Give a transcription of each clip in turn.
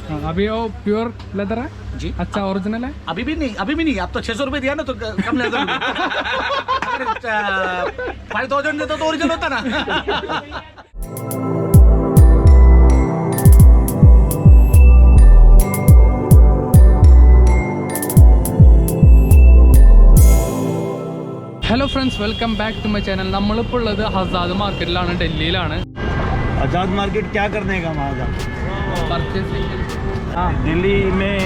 अभी वो pure leather है जी। अच्छा ओरिजिनल है? अभी भी नहीं। आप तो 600 रुपए दिया ना तो कम लेदर 5000 देता तो ओरिजिनल होता ना। Hello friends, welcome back to my channel. നമ്മളിപ്പോൾ ഉള്ളത് ആസാദ് മാർക്കറ്റിലാണ്, ഡൽഹിയിലാണ്. आज़ाद मार्केट क्या करने का वहाँ പർച്ചേസിംഗ് दिल्ली में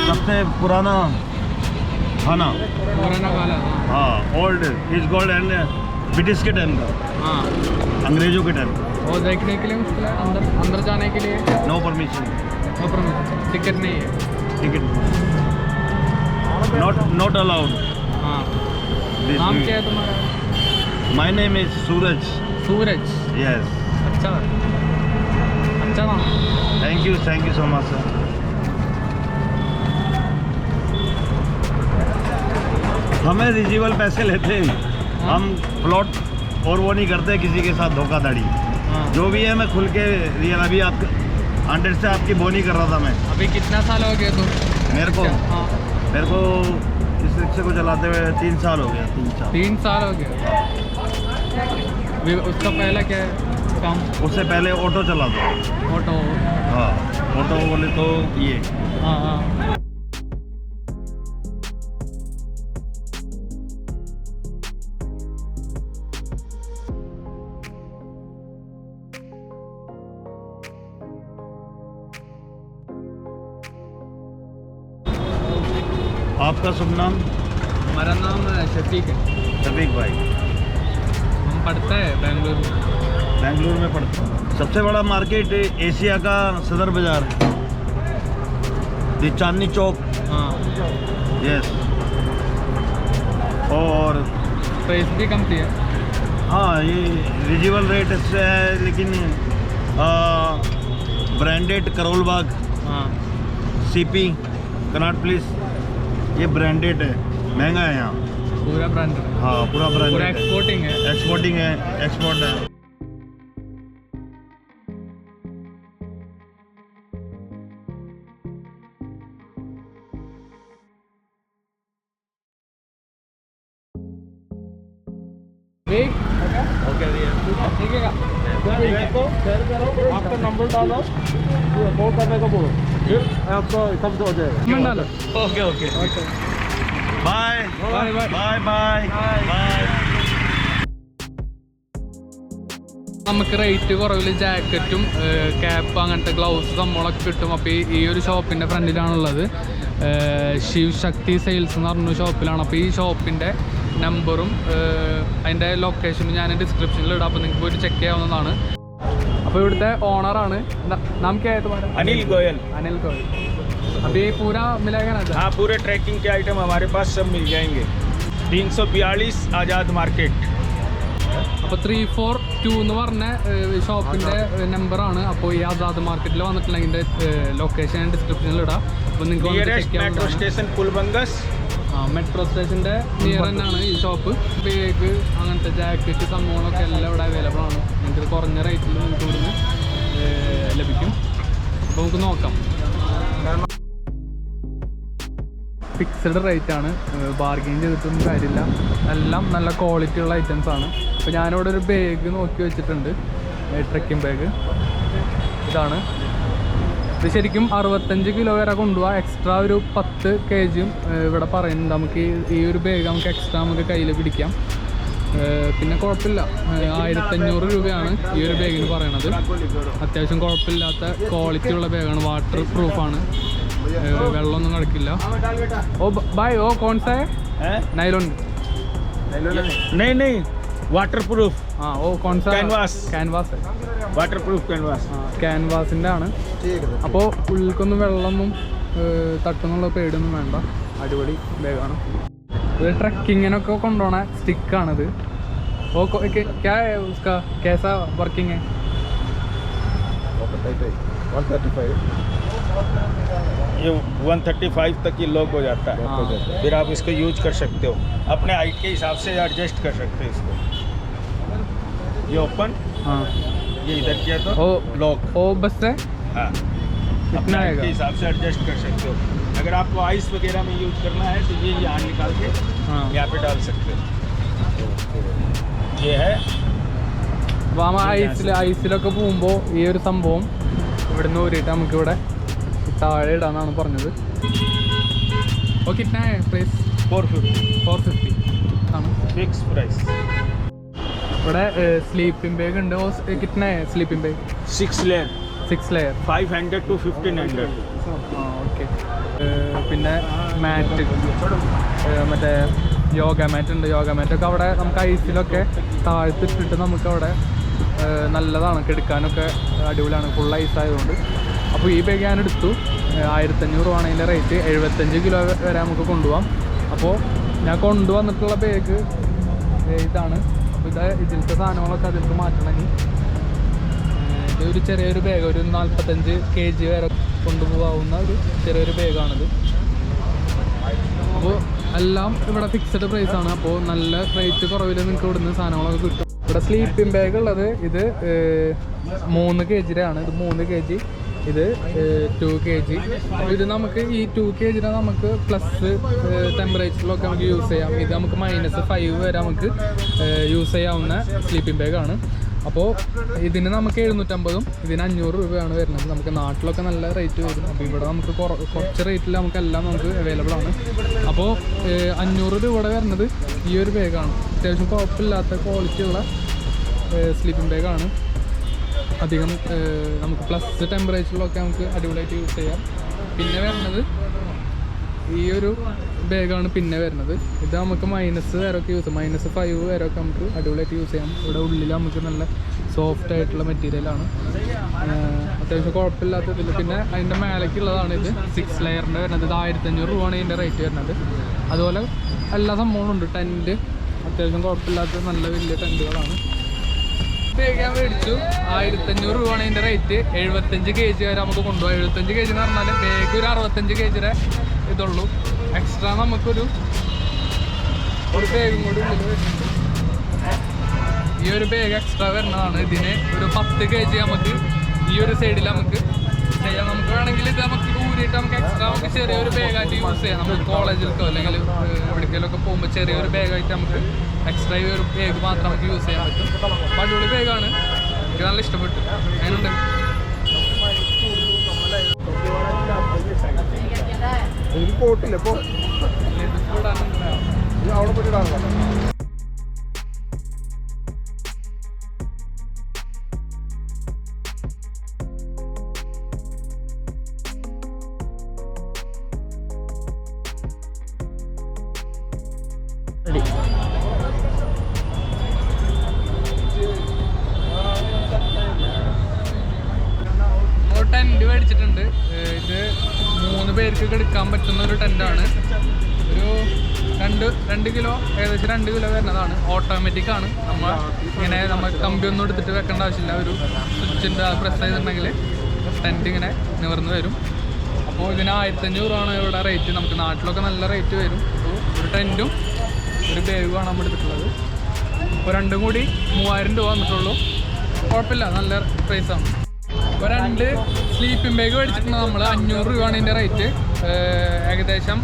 सबसे पुराना थाना पुराना काला. हाँ old is gold and British के टाइम का, हाँ, अंग्रेजों के टाइम. वो देखने के लिए मुश्किल है. अंदर जाने के लिए नो परमिशन, टिकट नहीं है. Ticket not allowed. हाँ, नाम क्या है तुम्हारा? My name is Suraj. Suraj. Yes. अच्छा नाम. Thank you so much sir. हमें रिजिबल पैसे लेते हैं, हम प्लॉट और वो नहीं करते किसी के साथ धोखाधड़ी. हाँ. जो भी है मैं खुल के रियल अभी आप 100 से आपकी बोनी कर रहा था मैं. अभी कितना साल हो गया तुम? मेरे को हाँ, मेरे को इस रिक्शे को चलाते हुए 3 साल हो गया. 3 साल हो गया. उसका पहला क्या है काम? उससे पहले ऑटो चलाता. ऑटो. हाँ ऑटो बोले तो ये. हाँ हाँ. आपका शुभ नाम? हमारा नाम शफीक है. शफीक भाई. हम पढ़ते हैं बेंगलुरु में. बेंगलुरु में पड़ता है. सबसे बड़ा मार्केट एशिया का सदर बाजार, ये चांदनी चौक. हाँ, यस. और प्राइस भी कम थी है. हाँ ये रिजिबल रेट से है, लेकिन ब्रांडेड करोल बाग, हाँ, सीपी, कनॉट प्लेस, ये ब्रांडेड है, महंगा है यहाँ. पूरा ब्रांड है. हाँ पूरा ब्रांडेड पूरा है. एक्सपोर्टिंग है. एक्सपोर्टिंग है, एक्सपोर्ट है. एक ओके ठीक है. आपका नंबर डालो, कॉल करने को बोलो, फिर आपको सब हो जाएगा. कमेंट डालो. Okay okay. Bye bye bye. Bye bye bye. നമുക്ക് റേറ്റ് കുറവിൽ ജാക്കറ്റും ക്യാപ്പ് അങ്ങനത്തെ ഗ്ലൗസ് സംഭവങ്ങളൊക്കെ കിട്ടും. അപ്പോൾ ഈ ഒരു ഷോപ്പിൻ്റെ ഫ്രണ്ടിലാണുള്ളത്. ശിവ് ശക്തി സെയിൽസ് എന്ന് പറഞ്ഞ ഷോപ്പിലാണ്. അപ്പോൾ ഈ ഷോപ്പിൻ്റെ നമ്പറും അതിൻ്റെ ലൊക്കേഷനും ഞാൻ ഡിസ്ക്രിപ്ഷനിൽ ഇടാം. അപ്പോൾ നിങ്ങൾക്ക് പോയിട്ട് ചെക്ക് ചെയ്യാവുന്നതാണ്. അപ്പോൾ ഇവിടുത്തെ ഓണറാണ്. നാം क्या है तुम्हारा? अनिल गोयल. अनिल गोयल. अभी पूरा मिलेगा ना? हाँ, पूरे ट्रैकिंग के आइटम हमारे पास सब मिल जाएंगे. 342 आज़ाद मार्केट. അപ്പോൾ 342 എന്ന് പറഞ്ഞ ഷോപ്പിൻ്റെ നമ്പറാണ്. അപ്പോൾ ഈ ആസാദ് മാർക്കറ്റിൽ വന്നിട്ടുണ്ടെങ്കിൽ ഇതിൻ്റെ ലൊക്കേഷൻ ഞാൻ ഡിസ്ക്രിപ്ഷനിൽ ഇടാം. അപ്പോൾ നിങ്ങൾക്ക് नियरेस्ट मेट्रो स्टेशन पुलबंगस. മെട്രോ സ്റ്റേഷൻ്റെ നിയർ തന്നെയാണ് ഈ ഷോപ്പ്. ബാഗ് അങ്ങനത്തെ ജാക്കറ്റ് സംഭവങ്ങളൊക്കെ എല്ലാം ഇവിടെ അവൈലബിൾ ആണ്. നിങ്ങൾക്ക് കുറഞ്ഞ റേറ്റിൽ നിങ്ങൾക്ക് ഇവിടുന്ന് ലഭിക്കും. അപ്പോൾ നമുക്ക് നോക്കാം. ഫിക്സഡ് റേറ്റ് ആണ്, ബാർഗെയിൻ ചെയ്തിട്ടൊന്നും കാര്യമില്ല. എല്ലാം നല്ല ക്വാളിറ്റി ഉള്ള ഐറ്റംസ് ആണ്. അപ്പോൾ ഞാനിവിടെ ഒരു ബാഗ് നോക്കി വെച്ചിട്ടുണ്ട്, ട്രെക്കിംഗ് ബാഗ്. ഇതാണ്. ഇത് ശരിക്കും 65 കിലോ വരെ കൊണ്ടുപോകാം. എക്സ്ട്രാ ഒരു 10 kg ഇവിടെ പറയുന്നുണ്ട്. നമുക്ക് ഈ ഒരു ബാഗ് നമുക്ക് എക്സ്ട്രാ നമുക്ക് കയ്യിൽ പിടിക്കാം. പിന്നെ കുഴപ്പമില്ല, 1500 രൂപയാണ് ഈ ഒരു ബാഗിന് പറയണത്. അത്യാവശ്യം കുഴപ്പമില്ലാത്ത ക്വാളിറ്റി ഉള്ള ബാഗാണ്. വാട്ടർ പ്രൂഫാണ്, വെള്ളമൊന്നും കിടക്കില്ല. ഓ ബായ്, ഓ കോൺസാ നൈലോൺ? नहीं वाटर प्रूफ. ആ ഓ കോൺസാ? Canvas. Canvas. Water proof canvas. ക്യാൻവാസിൻ്റെ ആണ്. അപ്പോൾ ഉള്ളിലേക്കൊന്നും വെള്ളമൊന്നും തട്ടുന്നുള്ള പേടിയൊന്നും വേണ്ട. അടിപൊളി ബാഗാണ്. ഇത് ട്രക്കിങ്ങിനൊക്കെ കൊണ്ടുപോണ സ്റ്റിക്കാണിത്. ഓ ക്യാ ഹൈ ഉസ്കാ कैसा वर्किंग है? 135. ये 135 तक ये लॉक हो जाता है. हाँ. फिर आप इसको यूज कर सकते हो, अपने हाइट के हिसाब से एडजस्ट कर सकते हो इसको. ये ओपन, हाँ, ये इधर किया तो ओ लॉक. ओ बस है. हाँ कितना अपने आएगा? हिसाब से एडजस्ट कर सकते हो। अगर आपको आइस वगैरह में यूज करना है तो ये यहाँ निकाल के हाँ यहाँ पे डाल सकते हो। ये है അപ്പോൾ നമ്മൾ ഐസിലൊക്കെ പോകുമ്പോൾ ഈ ഒരു സംഭവം ഇവിടുന്ന് ഊരിയിട്ട് നമുക്കിവിടെ താഴെ ഇടാന്നാണ് പറഞ്ഞത്. ഓക്കെ കിतना है പ്രൈസ്? 450 ആണ് फिक्स प्राइस। ഇവിടെ സ്ലീപ്പിംഗ് ബാഗ് ഉണ്ട്. കിतना है sleeping bag? 6 layer 6 layer 500 to 1500। Okay. പിന്നെ മാറ്റ്, മറ്റേ യോഗ മാറ്റ് ഉണ്ട്. യോഗ മാറ്റൊക്കെ അവിടെ നമുക്ക് ഐസിലൊക്കെ താഴ്ത്തിട്ടിട്ട് നമുക്കവിടെ നല്ലതാണ്, കിടക്കാനൊക്കെ അടിപൊളിയാണ്, ഫുൾ ഐസ് ആയതുകൊണ്ട്. അപ്പോൾ ഈ ബാഗ് ഞാൻ എടുത്തു. 1500 ആണ് അതിൻ്റെ റേറ്റ്. 75 കിലോ വരെ നമുക്ക് കൊണ്ടുപോകാം. അപ്പോൾ ഞാൻ കൊണ്ടുവന്നിട്ടുള്ള ബാഗ് ഇതാണ്. അപ്പോൾ ഇതിലത്തെ സാധനങ്ങളൊക്കെ അതിലേക്ക് മാറ്റണമെങ്കിൽ ഇതൊരു ചെറിയൊരു ബാഗ്, ഒരു 45 kg വരെ കൊണ്ടുപോകാവുന്ന ഒരു ചെറിയൊരു ബാഗാണിത്. അപ്പോൾ എല്ലാം ഇവിടെ ഫിക്സഡ് പ്രൈസാണ്. അപ്പോൾ നല്ല റേറ്റ് കുറവിൽ നിങ്ങൾക്ക് ഇവിടുന്ന് സാധനങ്ങളൊക്കെ കിട്ടും. ഇവിടെ സ്ലീപ്പിംഗ് ബാഗ് ഉള്ളത് ഇത് 3 kg ആണ്. ഇത് 3 kg, ഇത് 2 kg. അപ്പോൾ ഇത് നമുക്ക് ഈ 2 kg നമുക്ക് പ്ലസ് ടെമ്പറേച്ചറിലൊക്കെ നമുക്ക് യൂസ് ചെയ്യാം. ഇത് നമുക്ക് -5 വരെ നമുക്ക് യൂസ് ചെയ്യാവുന്ന സ്ലീപ്പിംഗ് ബാഗാണ്. അപ്പോൾ ഇതിന് നമുക്ക് 750, ഇതിന് 500 രൂപയാണ് വരുന്നത്. നമുക്ക് നാട്ടിലൊക്കെ നല്ല റേറ്റ് വരും. അപ്പോൾ ഇവിടെ നമുക്ക് കുറച്ച് റേറ്റിൽ നമുക്കെല്ലാം നമുക്ക് അവൈലബിൾ ആണ്. അപ്പോൾ 500 രൂപയുടെ വരുന്നത് ഈ ഒരു ബാഗാണ്. അത്യാവശ്യം കുഴപ്പമില്ലാത്ത ക്വാളിറ്റി ഉള്ള സ്ലീപ്പിംഗ് ബാഗാണ്. അധികം നമുക്ക് പ്ലസ് ടെമ്പറേച്ചറിലൊക്കെ നമുക്ക് അടിപൊളിയായിട്ട് യൂസ് ചെയ്യാം. പിന്നെ വരുന്നത് ഈ ഒരു ബാഗാണ് പിന്നെ വരുന്നത്. ഇത് നമുക്ക് മൈനസ് വരെയൊക്കെ യൂസ് ചെയ്യാം. -5 വരെയൊക്കെ നമുക്ക് അടിപൊളിയായിട്ട് യൂസ് ചെയ്യാം. ഇവിടെ ഉള്ളിൽ നമുക്ക് നല്ല സോഫ്റ്റ് ആയിട്ടുള്ള മെറ്റീരിയലാണ്. അത്യാവശ്യം കുഴപ്പമില്ലാത്തതിൽ. പിന്നെ അതിൻ്റെ മേലേക്കുള്ളതാണ് ഇത് 6 ലെയറിൻ്റെ വരുന്നത്. ഇത് 1500 രൂപയാണ് ഇതിൻ്റെ റേറ്റ് വരുന്നത്. അതുപോലെ എല്ലാ സംഭവങ്ങളും ഉണ്ട്. ടെൻറ്റ് അത്യാവശ്യം കുഴപ്പമില്ലാത്ത നല്ല വലിയ ടെൻറ്റുകളാണ്. ബാഗ് ഞാൻ മേടിച്ചു. 1500 രൂപയാണ് ഇതിൻ്റെ റേറ്റ്. 75 kg വരെ നമുക്ക് കൊണ്ടുപോകാം. 75 kg എന്ന് പറഞ്ഞാൽ ബാഗ് ഒരു 65 kg ഇതുള്ളൂ. എക്സ്ട്രാ നമുക്കൊരു ബാഗും കൂടി ഉള്ളിൽ വരുന്നുണ്ട്. ഈ ഒരു ബാഗ് എക്സ്ട്രാ വരുന്നതാണ്. ഇതിന് ഒരു 10 kg നമുക്ക് ഈ ഒരു സൈഡിൽ നമുക്ക് ചെയ്യാം. നമുക്ക് വേണമെങ്കിൽ ഇത് നമുക്ക് ഊരിയിട്ട് നമുക്ക് എക്സ്ട്രാ നമുക്ക് ചെറിയൊരു ബാഗായിട്ട് യൂസ് ചെയ്യാം. നമുക്ക് കോളേജിലേക്കോ അല്ലെങ്കിൽ എവിടേക്കെങ്കിലൊക്കെ പോകുമ്പോൾ ചെറിയൊരു ബാഗായിട്ട് നമുക്ക് എക്സ്ട്രാ ഈ ഒരു ബാഗ് മാത്രം നമുക്ക് യൂസ് ചെയ്യാൻ പറ്റും. അപ്പോൾ അടിപൊളി ബാഗാണ്, എനിക്ക് നല്ല ഇഷ്ടപ്പെട്ടു. അതിനുണ്ട് എനിക്ക് കോട്ടില്ല ഇപ്പോൾ അവിടെ പോയിട്ടാണല്ലോ. ടെൻറ്റ് മേടിച്ചിട്ടുണ്ട്. ഇത് 3 പേർക്ക് എടുക്കാൻ പറ്റുന്ന ഒരു ടെൻറ്റാണ്. ഒരു 2 കിലോ, ഏകദേശം 2 കിലോ വരുന്നതാണ്. ഓട്ടോമാറ്റിക് ആണ്. നമ്മൾ കമ്പി ഒന്നും എടുത്തിട്ട് വെക്കേണ്ട ആവശ്യമില്ല. ഒരു സ്വിച്ചിൻ്റെ പ്രസ് ചെയ്തിട്ടുണ്ടെങ്കിൽ ടെൻറ്റ് ഇങ്ങനെ നിവർന്ന് വരും. അപ്പോൾ ഇതിന് 1500 ആണ് ഇവിടെ റേറ്റ്. നമുക്ക് നാട്ടിലൊക്കെ നല്ല റേറ്റ് വരും. അപ്പോൾ ഒരു ടെൻറ്റും ഒരു ബാഗുമാണ് നമ്മൾ എടുത്തിട്ടുള്ളത്. അപ്പോൾ രണ്ടും കൂടി 3000 രൂപ വന്നിട്ടുള്ളൂ. കുഴപ്പമില്ല, നല്ല പ്രൈസാണ്. ഇപ്പോൾ 2 സ്ലീപ്പിംഗ് ബാഗ് മേടിച്ചിട്ടുണ്ട് നമ്മൾ. 500 രൂപയാണ് ഇതിൻ്റെ റേറ്റ്. ഏകദേശം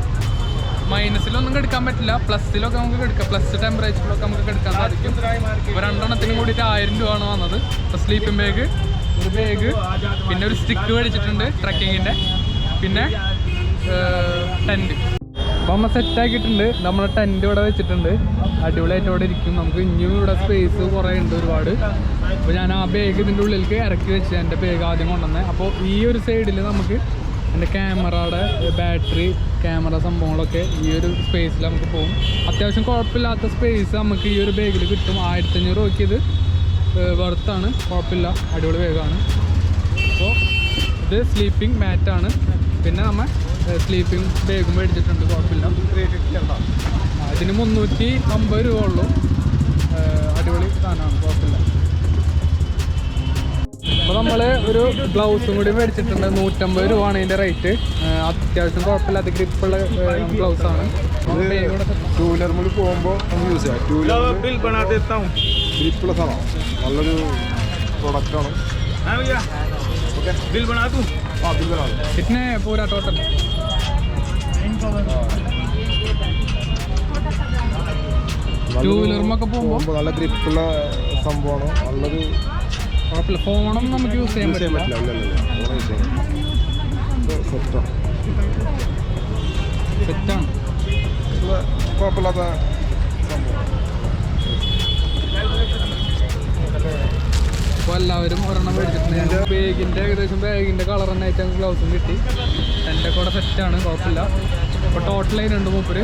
മൈനസിലൊന്നും എടുക്കാൻ പറ്റില്ല, പ്ലസ്സിലൊക്കെ നമുക്ക് എടുക്കാം. പ്ലസ് ടെമ്പറേച്ചറിലൊക്കെ നമുക്ക് എടുക്കാൻ സാധിക്കും. ഇപ്പോൾ 2 എണ്ണത്തിനും കൂടിയിട്ട് 1000 രൂപയാണ് വന്നത്. ഇപ്പോൾ സ്ലീപ്പിംഗ് ബാഗ്, ഒരു ബാഗ്, പിന്നെ ഒരു സ്റ്റിക്ക് മേടിച്ചിട്ടുണ്ട് ട്രക്കിങ്ങിൻ്റെ, പിന്നെ ടെൻറ്റ്. അപ്പോൾ നമ്മൾ സെറ്റാക്കിയിട്ടുണ്ട്. നമ്മൾ ടെൻറ്റ് ഇവിടെ വെച്ചിട്ടുണ്ട്. അടിപൊളിയായിട്ട് ഇവിടെ ഇരിക്കും. നമുക്ക് ഇനിയും ഇവിടെ സ്പേസ് കുറേ ഉണ്ട് ഒരുപാട്. അപ്പോൾ ഞാൻ ആ ബാഗ് ഇതിൻ്റെ ഉള്ളിലേക്ക് ഇറക്കി വെച്ച് എൻ്റെ ബാഗ് ആദ്യം കൊണ്ടുവന്നത്. അപ്പോൾ ഈ ഒരു സൈഡിൽ നമുക്ക് എൻ്റെ ക്യാമറയുടെ ബാറ്ററി, ക്യാമറ സംഭവങ്ങളൊക്കെ ഈ ഒരു സ്പേസിൽ നമുക്ക് പോകും. അത്യാവശ്യം കുഴപ്പമില്ലാത്ത സ്പേസ് നമുക്ക് ഈ ഒരു ബാഗിൽ കിട്ടും. 1500 രൂപയ്ക്ക് ഇത് വെർത്താണ്, കുഴപ്പമില്ല, അടിപൊളി ബാഗാണ്. അപ്പോൾ ഇത് സ്ലീപ്പിംഗ് മാറ്റാണ്. പിന്നെ നമ്മൾ സ്ലീപ്പിംഗ് ബാഗും മേടിച്ചിട്ടുണ്ട്, കുഴപ്പമില്ല. ഇതിന് 350 രൂപ ഉള്ളൂ. അടിപൊളി സാധനമാണ്, കുഴപ്പമില്ല. അപ്പോൾ നമ്മൾ ഒരു ഗ്ലൗസും കൂടി മേടിച്ചിട്ടുണ്ട്. 150 രൂപയാണ് ഇതിൻ്റെ റേറ്റ്. അത്യാവശ്യം കുഴപ്പമില്ലാത്ത ഗ്രിപ്പുള്ള ഗ്ലൗസാണ്. ടൂ വീലർ മുകളിൽ പോകുമ്പോൾ നമുക്ക് യൂസ് ചെയ്യാം. ടൂ വീലർ ഗ്രിപ്പുള്ള സാധനം, നല്ലൊരു പ്രൊഡക്റ്റാണ്. बिल बना दूँ? ആ ബിൽ ബനാ कितने पूरा टोटल? ടൂ വീലറുമൊക്കെ പോകുമ്പോൾ നല്ല ഗ്രിപ്പുള്ള സംഭവമാണ്. നല്ലൊരു കുഴപ്പമില്ല. ഫോണും നമുക്ക് യൂസ് ചെയ്യാൻ പറ്റില്ല. സെറ്റാണ്. കുഴപ്പമില്ലാത്ത സംഭവം. അപ്പോൾ എല്ലാവരും ഒരെണ്ണം മേടിച്ചിട്ടുണ്ട്. ബാഗിൻ്റെ ഏകദേശം ബാഗിൻ്റെ കളർ തന്നെ ആയിട്ട് ഗ്ലൗസും കിട്ടി. എൻ്റെ കൂടെ സെറ്റാണ്, കുഴപ്പമില്ല. അപ്പോൾ ടോട്ടൽ അതിനുണ്ട് മൂപ്പര്.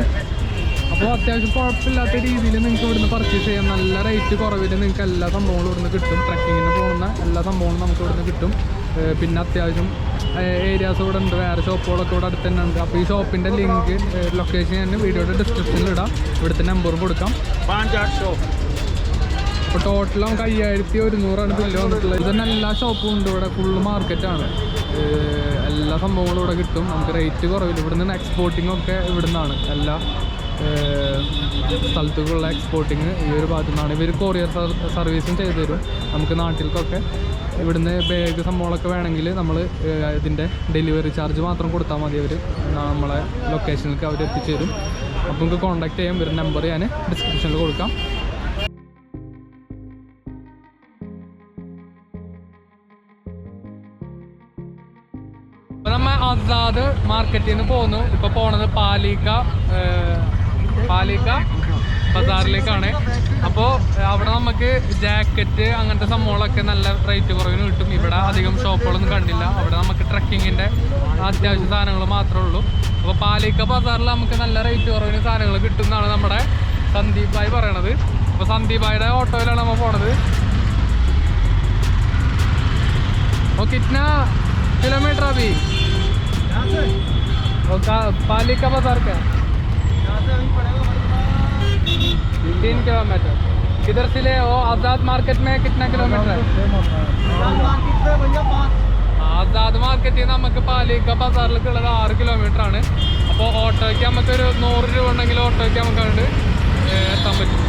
അപ്പോൾ അത്യാവശ്യം കുഴപ്പമില്ലാത്ത രീതിയിൽ നിങ്ങൾക്ക് ഇവിടുന്ന് പർച്ചേസ് ചെയ്യാം. നല്ല റേറ്റ് കുറവിൽ നിങ്ങൾക്ക് എല്ലാ സംഭവങ്ങളും ഇവിടുന്ന് കിട്ടും. ട്രക്കിങ്ങിന് പോകുന്ന എല്ലാ സംഭവങ്ങളും നമുക്ക് ഇവിടുന്ന് കിട്ടും. പിന്നെ അത്യാവശ്യം ഏരിയാസ് ഇവിടെ ഉണ്ട്, വേറെ ഷോപ്പുകളൊക്കെ ഇവിടെ അടുത്ത് തന്നെ ഉണ്ട്. അപ്പോൾ ഈ ഷോപ്പിൻ്റെ ലിങ്ക് ലൊക്കേഷൻ ഞാൻ വീഡിയോയുടെ ഡിസ്ക്രിപ്ഷനിൽ ഇടാം. ഇവിടുത്തെ നമ്പറും കൊടുക്കാം. അപ്പോൾ ടോട്ടൽ നമുക്ക് 5100 ബില്ല് വന്നിട്ടുള്ളത്. ഇത് തന്നെ എല്ലാ ഷോപ്പും ഉണ്ട് ഇവിടെ. ഫുള്ള് മാർക്കറ്റാണ്. എല്ലാ സംഭവങ്ങളും ഇവിടെ കിട്ടും. നമുക്ക് റേറ്റ് കുറവില്ല. ഇവിടെ നിന്ന് എക്സ്പോർട്ടിംഗ് ഒക്കെ ഇവിടെ നിന്നാണ്. എല്ലാ സ്ഥലത്തേക്കുള്ള എക്സ്പോർട്ടിങ് ഈ ഒരു ഭാഗത്തു നിന്നാണ്. ഇവർ കൊറിയർ സർവീസും ചെയ്തു തരും നമുക്ക് നാട്ടിലേക്കൊക്കെ. ഇവിടുന്ന് ബാഗ് സംഭവങ്ങളൊക്കെ വേണമെങ്കിൽ നമ്മൾ ഇതിൻ്റെ ഡെലിവറി ചാർജ് മാത്രം കൊടുത്താൽ മതി. അവർ നമ്മളെ ലൊക്കേഷനിലേക്ക് അവർ എത്തിച്ചു തരും. അപ്പോൾ നമുക്ക് കോൺടാക്ട് ചെയ്യാൻ ഒരു നമ്പർ ഞാൻ ഡിസ്ക്രിപ്ഷനിൽ കൊടുക്കാം. നമ്മൾ ആസാദ് മാർക്കറ്റിൽ നിന്ന് പോന്നു. ഇപ്പോൾ പോണത് പാലിക്ക ബസാറിലേക്കാണ്. അപ്പോൾ അവിടെ നമുക്ക് ജാക്കറ്റ് അങ്ങനത്തെ സംഭവങ്ങളൊക്കെ നല്ല റേറ്റ് കുറവിന് കിട്ടും. ഇവിടെ അധികം ഷോപ്പുകളൊന്നും കണ്ടില്ല. അവിടെ നമുക്ക് ട്രക്കിങ്ങിൻ്റെ അത്യാവശ്യ സാധനങ്ങൾ മാത്രമേ ഉള്ളൂ. അപ്പോൾ പാലിക്ക ബസാറിൽ നമുക്ക് നല്ല റേറ്റ് കുറവിന് സാധനങ്ങൾ കിട്ടുമെന്നാണ് നമ്മുടെ സന്ദീപ് ഭായി പറയണത്. അപ്പോൾ സന്ദീപ് ഭായിയുടെ ഓട്ടോയിലാണ് നമ്മൾ പോണത്. ഓ കിतना किलोमीटर अभी पालिका बाजार का 3 किलोमीटर. किधर से ले वो आज़ाद मार्केट में कितना किलोमीटर है? ആസാദ് മാർക്കറ്റിൽ നിന്ന് നമുക്ക് പാലിക്ക ബസാറിലേക്ക് ഉള്ളത് 6 കിലോമീറ്റർ ആണ്. അപ്പോൾ ഓട്ടോയ്ക്ക് നമുക്കൊരു 100 രൂപ ഉണ്ടെങ്കിൽ ഓട്ടോയ്ക്ക് നമുക്ക് അങ്ങോട്ട് എത്താൻ പറ്റും.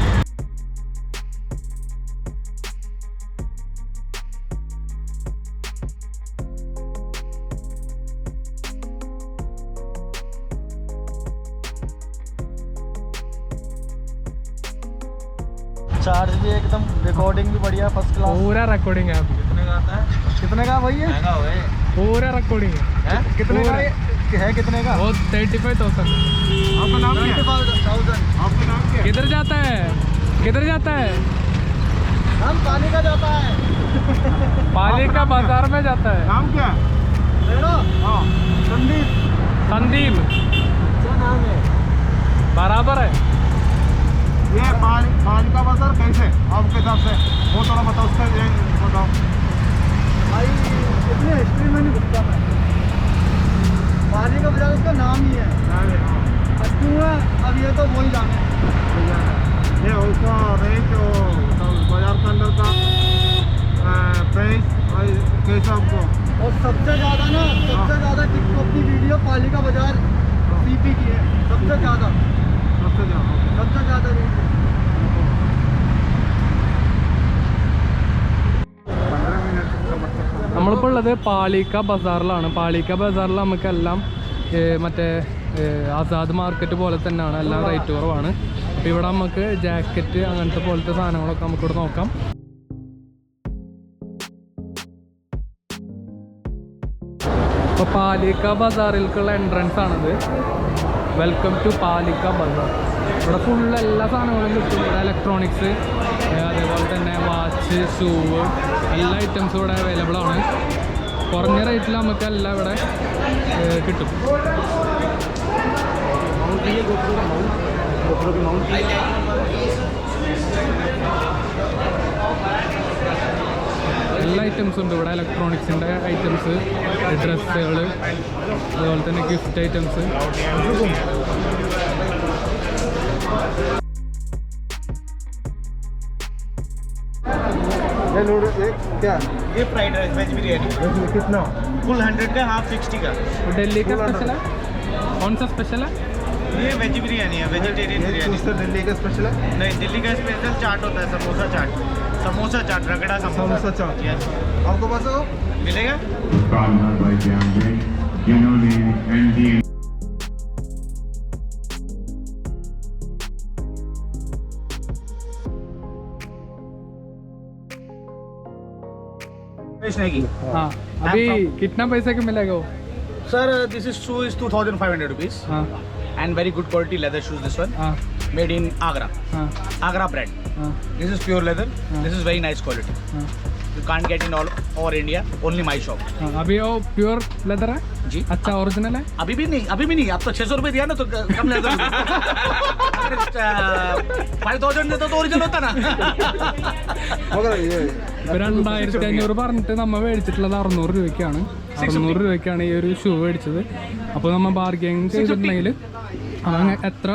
चार्ज भी एकदम, रिकॉर्डिंग भी बढ़िया, फर्स्ट क्लास. पूरा रिकॉर्डिंग है. कितने का भाई है? महंगा है. पूरा रिकॉर्डिंग है. कितने का है? कितने का? वो 35,000. आपका नाम क्या है? 35,000. आपका नाम क्या है? किधर जाता है? किधर जाता है? नाम पालिका जाता है. पालिका बाजार में जाता है. नाम क्या है मेरा? हाँ संदीप. संदीप क्या नाम है? बराबर है. ये पालिका बाजार कैसे आपके हिसाब से वो थोड़ा बताओ, उसका ये बताओ भाई. इतनी हिस्ट्री में नहीं घुसता मैं. पालिका बाजार उसका नाम ही है. क्यों है अब ये तो वही जाने. ये उसका रेट बाजार के अंदर का प्राइस कैसा आपको? और सबसे ज़्यादा ना, सबसे ज़्यादा टिकटॉक की वीडियो पालिका बाजार सीपी की है. सबसे ज़्यादा നമ്മളിപ്പോൾ ഉള്ളത് പാലിക്ക ബസാറിലാണ്. പാലിക്ക ബസാറിൽ നമുക്കെല്ലാം മറ്റേ ആസാദ് മാർക്കറ്റ് പോലെ തന്നെയാണ്. എല്ലാം റേറ്റ് കുറവാണ്. അപ്പോൾ ഇവിടെ നമുക്ക് ജാക്കറ്റ് അങ്ങനത്തെ പോലത്തെ സാധനങ്ങളൊക്കെ നമുക്കിവിടെ നോക്കാം. ഇപ്പോൾ പാലിക്ക ബസാറിലേക്കുള്ള എൻട്രൻസ് ആണിത്. Welcome to Palika Bazaar. ഇവിടെ ഫുള്ള് എല്ലാ സാധനങ്ങളും കിട്ടും. ഇവിടെ ഇലക്ട്രോണിക്സ്, അതേപോലെ തന്നെ വാച്ച്, ഷൂവ്, എല്ലാ ഐറ്റംസും ഇവിടെ അവൈലബിൾ ആണ്. കുറഞ്ഞ റേറ്റിൽ നമുക്ക് എല്ലാം ഇവിടെ കിട്ടും. എല്ലാ ഐറ്റംസും ഉണ്ട് ഇവിടെ. ഇലക്ട്രോണിക്സിൻ്റെ ഐറ്റംസ്, ഡ്രസ്സുകൾ, അതുപോലെ തന്നെ ഗിഫ്റ്റ് ഐറ്റംസ്. क्या ये फ्राइड राइस वेज बिरयानी कितना? फुल 100 का, हाफ 60 का. दिल्ली का स्पेशल है. कौन सा स्पेशल है? ये वेज बिरयानी है, वेजिटेरियन बिरयानी. दिल्ली का स्पेशल है? नहीं, दिल्ली का स्पेशल चाट होता है, समोसा चाट. समोसा चाट, रगड़ा समोसा चाट. यस. आपको पास हो मिलेगा. By Cameron, बेचने की हाँ अभी कितना पैसे का मिलेगा वो? Sir this is shoe is 2500 rupees हाँ and very good quality leather shoes. This one हाँ made in Agra, हाँ Agra brand. हाँ This is pure leather. This is very nice quality. हाँ You can't get in all over India. Only my shop. हाँ अभी वो pure leather है जी अच्छा original है अभी भी नहीं आप तो 600 रुपए दिया ना तो कम लेदर 5000 देता तो ओरिजिनल होता ना मगर ये ഇപ്പൊ 2500 പറഞ്ഞിട്ട് നമ്മ മേടിച്ചിട്ടുള്ളത് 600 രൂപയ്ക്കാണ് 600 രൂപയ്ക്കാണ് ഈ ഒരു ഷൂ മേടിച്ചത്. അപ്പോൾ നമ്മൾ ബാർഗെയിൻ ചെയ്തിട്ടുണ്ടെങ്കിൽ എത്ര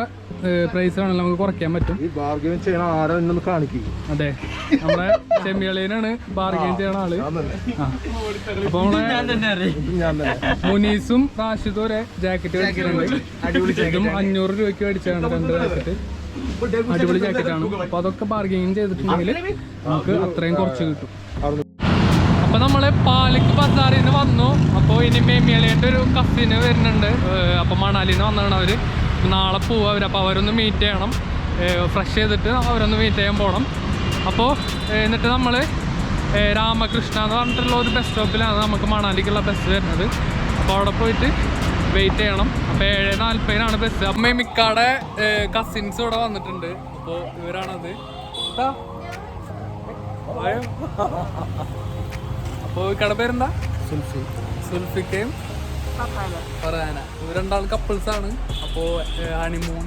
പ്രൈസ് ആണെങ്കിലും നമുക്ക് കുറയ്ക്കാൻ പറ്റും. ഈ ബാർഗെയിൻ ചെയ്യണ ആരോ എന്നൊന്ന് കാണിക്കും. അതെ നമ്മുടെ ചെമ്മികളിനാണ് ബാർഗെയിൻ ചെയ്യണ ആള്. അപ്പൊ നമ്മളെ മുനീസും റാഷിദും ഒരു ജാക്കറ്റ് മേടിച്ചിട്ടുണ്ട്. ഇതും 500 രൂപയ്ക്ക് മേടിച്ചാണ് 2 ജാക്കറ്റ്. അടിപൊളി ജാക്കറ്റാണ്. അപ്പൊ അതൊക്കെ ബാർഗെയിൻ ചെയ്തിട്ടുണ്ടെങ്കിൽ നമുക്ക് അത്രയും കുറച്ച് കിട്ടും. അപ്പൊ നമ്മള് പാലക്ക് ബസാറിൽ നിന്ന് വന്നു. അപ്പോൾ ഇനി മേമിയലേൻ്റെ ഒരു കസിന് വരുന്നുണ്ട്. അപ്പൊ മണാലിയിൽ നിന്ന് വന്നതാണ് അവര്. നാളെ പോവുക അവർ. അപ്പോൾ അവരൊന്ന് മീറ്റ് ചെയ്യണം. ഫ്രഷ് ചെയ്തിട്ട് അവരൊന്ന് മീറ്റ് ചെയ്യാൻ പോകണം. അപ്പോൾ എന്നിട്ട് നമ്മൾ രാമകൃഷ്ണ എന്ന് പറഞ്ഞിട്ടുള്ള ഒരു ബസ് സ്റ്റോപ്പിലാണ് നമുക്ക് മണാലിക്കുള്ള ബസ് വരുന്നത്. അപ്പോൾ അവിടെ പോയിട്ട് വെയിറ്റ് ചെയ്യണം. അപ്പോൾ 7:40 ബസ്. അപ്പം മിക്കാടെ കസിൻസ് ഇവിടെ വന്നിട്ടുണ്ട്. അപ്പോൾ ഇവരാണത്. അപ്പോൾ ഇക്കടെ പേരെന്താ? സുൽഫിക്കയും പറയാന. ഇവർ രണ്ടാളും കപ്പിൾസ് ആണ്. അപ്പോൾ ഹണിമൂൺ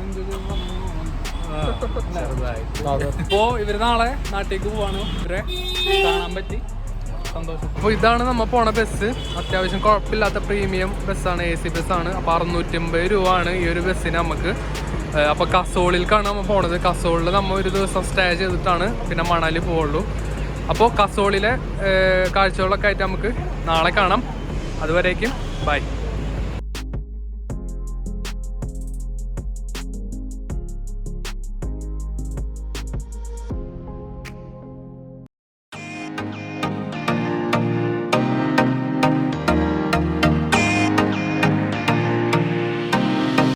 അപ്പോൾ ഇവര് നാളെ നാട്ടിലേക്ക് പോവാണ്. ഇവരെ കാണാൻ പറ്റി സന്തോഷം. അപ്പോൾ ഇതാണ് നമ്മൾ പോണ ബസ്. അത്യാവശ്യം കുഴപ്പമില്ലാത്ത പ്രീമിയം ബസ്സാണ്. AC ബസ്സാണ്. അപ്പോൾ 650 രൂപ ആണ് ഈ ഒരു ബസ്സിന് നമുക്ക്. അപ്പോൾ കസോളിലേക്കാണ് നമ്മൾ പോണത്. കസോളിൽ നമ്മൾ ഒരു ദിവസം സ്റ്റേ ചെയ്തിട്ടാണ് പിന്നെ മണാലി പോവുള്ളൂ. അപ്പോൾ കസോളിലെ കാഴ്ചകളൊക്കെ ആയിട്ട് നമുക്ക് നാളെ കാണാം. അതുവരേക്കും ബൈ.